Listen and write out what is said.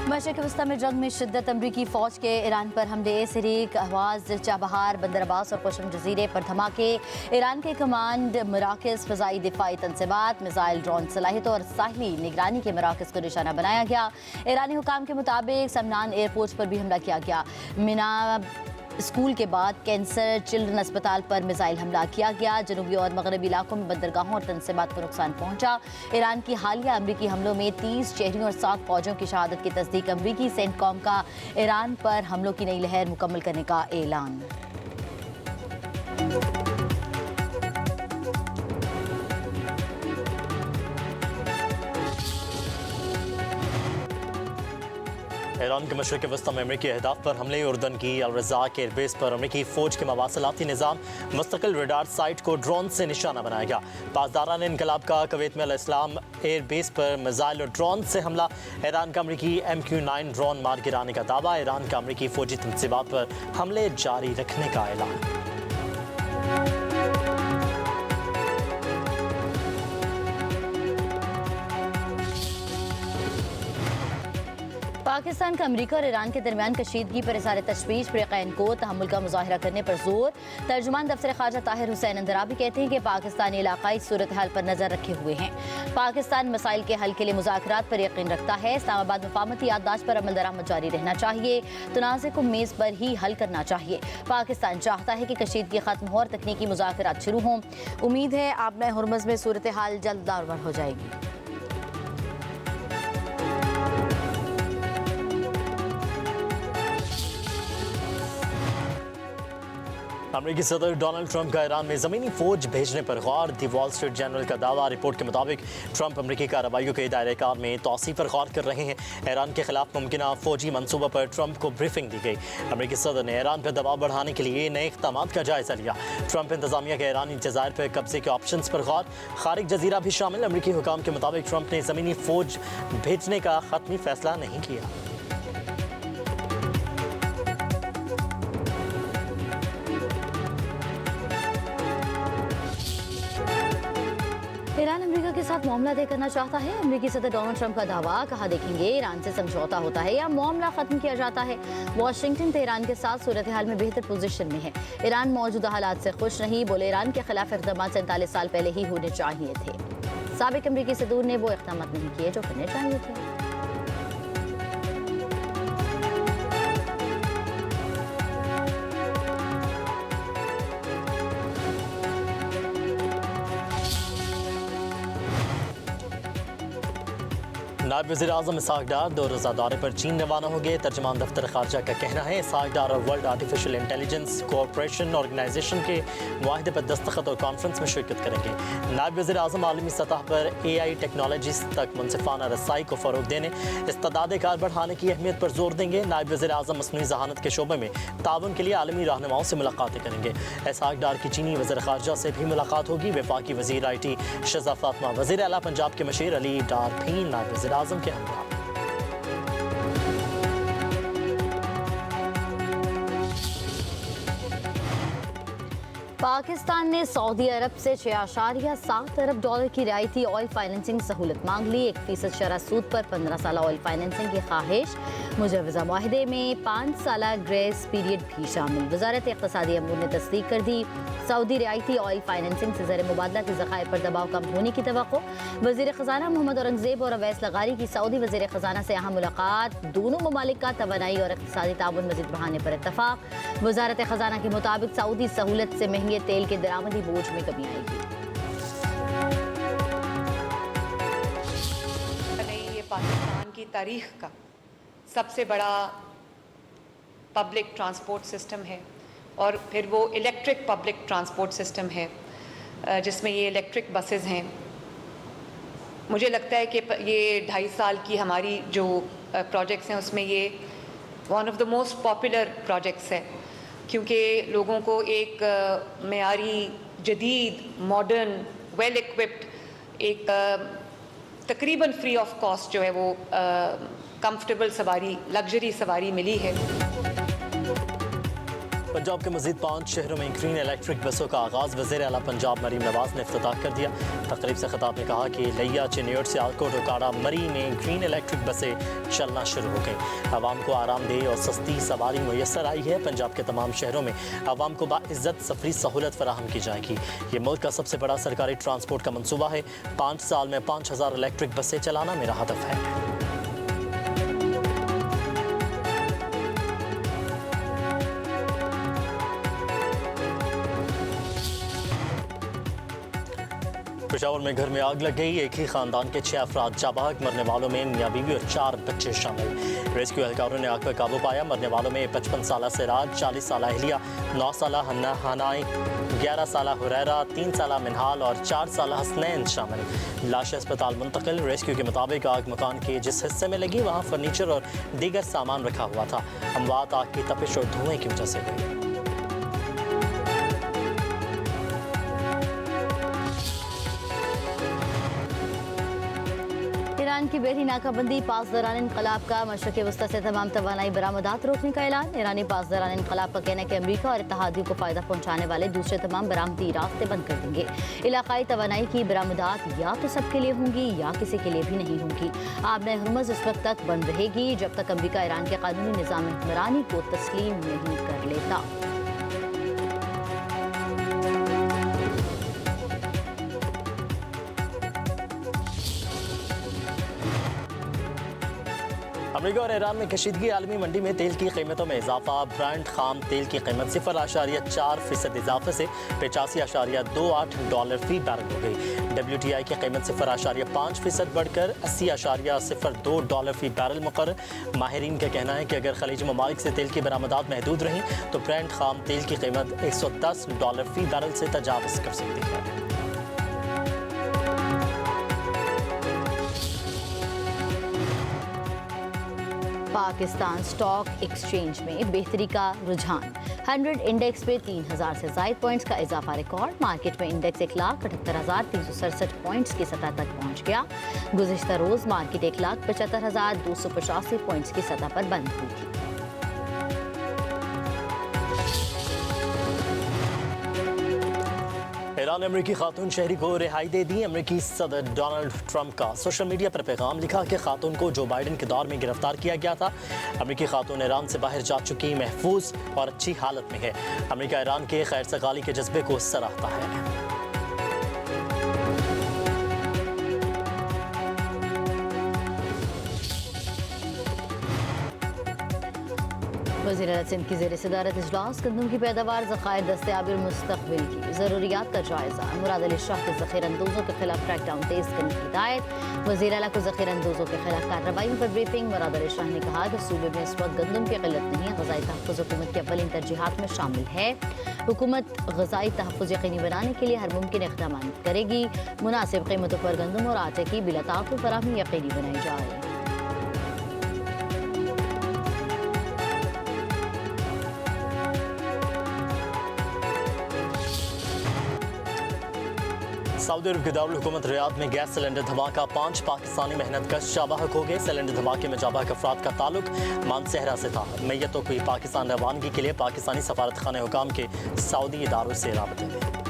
मशरक़ वस्ता में जंग में शिद्दत। अमरीकी फ़ौज के ईरान पर हमले, सिरीक, अहवाज़, चाबहार, बंदर अब्बास और कोशम जजीरे पर धमाके। ईरान के कमांड मराकज़, फ़ज़ाई दिफ़ाई तनसीबात, मिसाइल, ड्रोन सलाहियत और साहिली निगरानी के मराकज़ को निशाना बनाया गया। ईरानी हुकाम के मुताबिक समनान एयरपोर्ट पर भी हमला किया गया। मिना स्कूल के बाद कैंसर चिल्ड्रन अस्पताल पर मिसाइल हमला किया गया। जनूबी और मगरबी इलाकों में बंदरगाहों और तनसीबात को नुकसान पहुंचा। ईरान की हालिया अमरीकी हमलों में 30 शहरियों और 7 फौजियों की शहादत की तस्दीक। अमरीकी सेंटकॉम का ईरान पर हमलों की नई लहर मुकम्मल करने का ऐलान। ईरान के मशरक़ वस्ता में अमरीकी अहदाफ पर हमले। उर्दन की अल-रज़ाक एयरबेस पर अमरीकी फ़ौज के मवासलाती निज़ाम मुस्तकिल रडार साइट को ड्रोन से निशाना बनाया गया। पासदारान इनकलाब का कुवैत में अल-इस्लाम एयरबेस पर मिसाइल और ड्रोन से हमला। ईरान का अमरीकी MQ-9 ड्रोन मार गिराने का दावा। ईरान का अमरीकी फ़ौजी तनसीबात पर हमले जारी रखने का ऐलान। पाकिस्तान का अमरीका और ईरान के दरमियान कशीदगी पर इज़हार तशवीश। फ़रीक़ैन को तहम्मुल का मुज़ाहिरा करने पर जोर। तर्जुमान दफ्तर ख़ारजा ताहिर हुसैन अंदराबी कहते हैं कि पाकिस्तान इलाक़ाई सूरत हाल पर नज़र रखे हुए हैं। पाकिस्तान मसाइल के हल के लिए मुज़ाकरात पर यकीन रखता है। इस्लामाबाद मफ़ाहमती याददाश्त पर अमल दरामद जारी रहना चाहिए। तनाज़े को मेज़ पर ही हल करना चाहिए। पाकिस्तान चाहता है कि कशीदगी ख़त्म हो और तकनीकी मुज़ाकरात शुरू हों। उम्मीद है आबना हुर्मुज़ में सूरत हाल जल्द दारवर हो जाएगी। अमरीकी सदर डोनाल्ड ट्रंप का ईरान में ज़मीनी फ़ौज भेजने पर गौर। दी वॉल स्ट्रीट जर्नल का दावा। रिपोर्ट के मुताबिक ट्रंप अमरीकी कार्रवाइयों के दायरेकार में तोसी पर गौर कर रहे हैं। ईरान के खिलाफ मुमकिन फ़ौजी मनसूबा पर ट्रंप को ब्रीफिंग दी गई। अमरीकी सदर ने ईरान पर दबाव बढ़ाने के लिए नए इक़दाम का जायज़ा लिया। ट्रंप इंतज़ामिया के ईरानी जज़ायर पर कब्जे के ऑप्शन पर गौर। खारिज जजीरा भी शामिल। अमरीकी हुकाम के मुताबिक ट्रंप ने ज़मीनी फ़ौज भेजने का हतमी फैसला नहीं किया। ईरान अमेरिका के साथ मामला तय करना चाहता है। अमेरिकी सदर डोनाल्ड ट्रंप का दावा। कहा देखेंगे ईरान से समझौता होता है या मामला खत्म किया जाता है। वाशिंगटन तेहरान के साथ सूरत हाल में बेहतर पोजीशन में है। ईरान मौजूदा हालात से खुश नहीं। बोले ईरान के खिलाफ इक़दाम 47 साल पहले ही होने चाहिए थे। साबिक अमरीकी सदूर ने वो इक़दाम नहीं किए जो करने चाहिए थे। नायब वज़ीर आज़म इसहाक़ डार 2 रोज़ा दौरे पर चीन रवाना हो गए। तर्जुमान दफ्तर ख़ारजा का कहना है इसहाक़ डार और world artificial intelligence cooperation organisation के मुआहदे पर दस्तखत और कॉन्फ्रेंस में शिरकत करेंगे। नायब वज़ीर आज़म आलमी सतह पर AI टेक्नोलॉजीज़ तक मुनसिफाना रसाई को फ़रोग़ देने, इस्तेदाद कार बढ़ाने की अहमियत पर जोर देंगे। नायब वज़ीर आज़म मसनूई ज़हानत के शोबे में ताउन के लिए आलमी रहनुमाओं से मुलाकातें करेंगे। इसहाक़ डार की चीनी वज़ीर ख़ारजा से भी मुलाकात होगी। वफाकी वज़ीर IT शज़ा फ़ातिमा, वज़ीर आला पंजाब के मशीर अली डार भी नायब वज़ीर आज़म के हमरा। पाकिस्तान ने सऊदी अरब से $6.7 अरब की रियायती ऑयल फाइनेंसिंग सहूलत मांग ली। 1% शरह सूद पर 15 साल ऑयल फाइनेंसिंग की ख्वाहिश। मुजवज़ा माहिदे में 5 साल ग्रेस पीरियड भी शामिल। वजारत इक़्तिसादी अमूर ने तस्दीक कर दी। सऊदी रियायती ऑयल फाइनेंसिंग से ज़र मुबादला के ज़खायर पर दबाव कम होने की तवक्को। वज़ीर ख़ज़ाना मोहम्मद औरंगज़ेब और अवैस लगारी की सऊदी वज़ीर ख़ज़ाना से अहम मुलाकात। दोनों ममालिक का तवानाई और इक़्तिसादी ताउन मज़ीद बढ़ाने पर इत्तफ़ाक़। वज़ारत ख़ज़ाना के मुताबिक सऊदी सहूलत से महंगे तेल के दरामदी बोझ में कमी आएगी। ये पाकिस्तान की तारीख का सबसे बड़ा पब्लिक ट्रांसपोर्ट सिस्टम है और फिर वो इलेक्ट्रिक पब्लिक ट्रांसपोर्ट सिस्टम है जिसमें ये इलेक्ट्रिक बसेस हैं। मुझे लगता है कि ये 2.5 साल की हमारी जो प्रोजेक्ट्स हैं उसमें ये one of the most popular projects है, क्योंकि लोगों को एक मेयारी, जदीद, मॉडर्न, वेल इक्विप्ड एक तकरीबन फ्री ऑफ कॉस्ट जो है वो कंफर्टेबल सवारी, लग्जरी सवारी मिली है। पंजाब के मजीद 5 शहरों में ग्रीन इलेक्ट्रिक बसों का आगाज़। वज़ीर आला पंजाब मरीम नवाज ने इफ्तिताह कर दिया। तकरीब से खिताब में कहा कि लिया, चिन्योट, सियालकोट, उकाड़ा, मरी में ग्रीन इलेक्ट्रिक बसें चलना शुरू हो गई। आवाम को आरामदेह और सस्ती सवारी मुयसर आई है। पंजाब के तमाम शहरों में आवाम को बाइज़्ज़त सफरी सहूलत फराहम की जाएगी। ये मुल्क का सबसे बड़ा सरकारी ट्रांसपोर्ट का मनसूबा है। 5 साल में 5000 इलेक्ट्रिक बसें चलाना मेरा हदफ है। पेशावर में घर में आग लग गई। एक ही खानदान के 6 अफराद जाबाक, मरने वालों में मियां बीवी और 4 बच्चे शामिल। रेस्क्यू एहलकारों ने आग पर काबू पाया। मरने वालों में 55 साला सिराज, 40 साला अहलिया, 9 साला हनाई, 11 साला हुरैरा, 3 साला मिनहाल और 4 साला हसनैन शामिल। लाश अस्पताल मुंतकिल। रेस्क्यू के मुताबिक आग मकान के जिस हिस्से में लगी वहाँ फर्नीचर और दीगर सामान रखा हुआ था। अमवात आग की तपिश और धुएं की वजह से हुई। ईरान की बेरी नाकाबंदी पासदारान इनकलाब का मशरक़ वस्ती से तमाम तवानाई बरामदात रोकने का ऐलान। ईरानी पासदारान इनकलाब का कहना है कि अमरीका और इत्तेहादियों को फ़ायदा पहुँचाने वाले दूसरे तमाम बरामदी रास्ते बंद कर देंगे। इलाकाई तवानाई की बरामदात या तो सबके लिए होंगी या किसी के लिए भी नहीं होंगी। आबने हुर्मुज़ उस वक्त तक बंद रहेगी जब तक अमरीका ईरान के कानूनी निज़ाम हुक्मरानी को तस्लीम नहीं कर लेता। अमेरिका और ईरान में कशीदगी। आलमी मंडी में तेल की कीमतों में इजाफा। ब्रांड खाम तेल की कीमत 0.4% इजाफे से $85.28 फी बैरल हो गई। WTI की कीमत 0.5% बढ़कर $80.02 फी बैरल मुकर्रर। माहिरीन का कहना है कि अगर खलीज ममालिक से तेल की बरामदात महदूद रहीं तो ब्रांड खाम तेल की कीमत $110 फी बैरल से तजावज़ कर सकती है। पाकिस्तान स्टॉक एक्सचेंज में बेहतरी का रुझान। 100 इंडेक्स पे 3000 से ज़ायद पॉइंट्स का इजाफा रिकॉर्ड। मार्केट में इंडेक्स 1,78,367 पॉइंट्स की सतह तक पहुंच गया। गुज़िश्ता रोज़ मार्केट 1,75,285 पॉइंट्स की सतह पर बंद हुई थी। ईरान ने अमरीकी खातून शहरी को रिहाई दे दी। अमरीकी सदर डोनाल्ड ट्रंप का सोशल मीडिया पर पैगाम लिखा कि खातून को जो बाइडन के दौर में गिरफ्तार किया गया था। अमरीकी खातून ईरान से बाहर जा चुकी, महफूज और अच्छी हालत में है। अमरीका ईरान के खैर सगाली के जज्बे को सराहता है। वज़ीर आला सिंध की ज़ेर सदारत इजलास। गंदम की पैदावार, ज़खायर, दस्तयाबी और मुस्तक़बिल की ज़रूरियात का जायज़ा। मुराद अली शाह के ज़ख़ीरअंदोज़ों के खिलाफ क्रैकडाउन तेज़ करने की हिदायत। वज़ीर आला को ज़ख़ीरअंदोज़ों के खिलाफ कार्रवाई पर ब्रीफिंग। मुराद अली शाह ने कहा कि सूबे में इस वक्त गंदम की क़िल्लत नहीं है। ग़ज़ाई तहफ़्फ़ुज़ हुकूमत की अव्वलीन तरजीहात में शामिल है। हुकूमत ग़ज़ाई तहफ़्फ़ुज़ यक़ीनी बनाने के लिए हर मुमकिन इक़दाम करेगी। मुनासिब कीमतों पर गंदम और आटे की बिला ताक़ुफ़ फ़राहमी यक़ीनी बनाई जाए। सऊदी अरब के दारुल हुकूमत रियाद में गैस सिलेंडर धमाका। 5 पाकिस्तानी मेहनतकश जाबाहक हो गए। सिलेंडर धमाके में जाबाहक अफराद का ताल्लुक मानसहरा से था। मैयतों को पाकिस्तान रवानगी के लिए पाकिस्तानी सफारतखाने हुकाम के सऊदी इदारों से राबते थे।